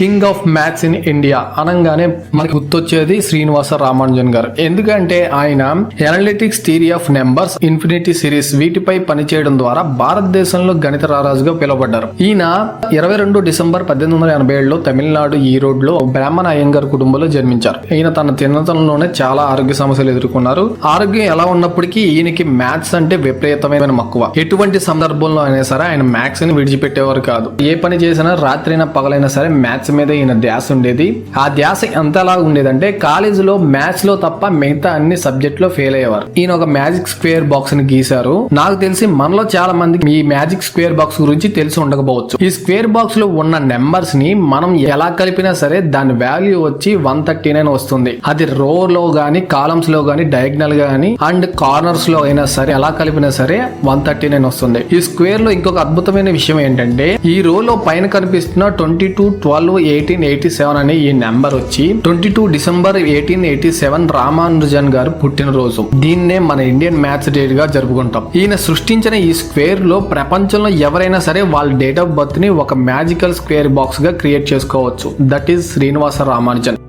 King of maths in India అనగానే మనకు గుర్తొచ్చేది శ్రీనివాస రామానుజన్ గారు. ఎందుకంటే ఆయన analytics theory of numbers, infinity series వీటిపై పనిచేయడం ద్వారా భారతదేశంలో గణిత రారాజుగా పిలువబడ్డారు. ఈయన 22 డిసెంబర్ 1887లో తమిళనాడు ఈరోడ్లో బ్రాహ్మణ అయ్యంగార్ కుటుంబంలో జన్మించారు. ఈయన తన చిన్నతనంలోనే చాలా ఆరోగ్య సమస్యలు ఎదుర్కొన్నారు. ఆరోగ్యం ఎలా ఉన్నప్పటికీ ఈయనకి మ్యాథ్స్ అంటే విపరీతమైన మక్కువ. ఎటువంటి సందర్భంలో అయినా సరే ఆయన మ్యాథ్స్ ని విడిచిపెట్టేవారు కాదు. ఏ పని చేసినా రాత్రైనా పగలైనా సరే మ్యాథ్స్ మీద ఈయన ధ్యాస ఉండేది. ఆ ధ్యాస ఎంతలా ఉండేదంటే కాలేజీలో మ్యాథ్స్ లో తప్ప మిగతా అన్ని సబ్జెక్ట్ లో ఫెయిల్ అయ్యేవారు. ఈయన ఒక మ్యాజిక్ స్క్వేర్ బాక్స్ ని గీశారు. నాకు తెలిసి మనలో చాలా మందికి ఈ మ్యాజిక్ స్క్వేర్ బాక్స్ గురించి తెలిసి ఉండకపోవచ్చు. ఈ స్క్వేర్ బాక్స్ లో ఉన్న నెంబర్స్ ని మనం ఎలా కలిపినా సరే దాని వాల్యూ వచ్చి 139 వస్తుంది. అది రో లో గానీ కాలమ్స్ లో గానీ డయాగ్నల్ గా గానీ అండ్ కార్నర్స్ లో అయినా సరే ఎలా కలిపినా సరే 139 వస్తుంది. ఈ స్క్వేర్ లో ఇంకొక అద్భుతమైన విషయం ఏంటంటే ఈ రో లో పైన కనిపిస్తున్న 22, 12, 1887 అనే ఈ నెంబర్ వచ్చి 22 డిసెంబర్ 1887 రామానుజన్ గారు పుట్టినరోజు. దీన్నే మన ఇండియన్ మ్యాథ్స్ డే గా జరుపుకుంటాం. ఈయన సృష్టించిన ఈ స్క్వేర్ లో ప్రపంచంలో ఎవరైనా సరే వాళ్ళ డేట్ ఆఫ్ బర్త్ ని ఒక మ్యాజికల్ స్క్వేర్ బాక్స్ గా క్రియేట్ చేసుకోవచ్చు. That is Srinivasa Ramanujan.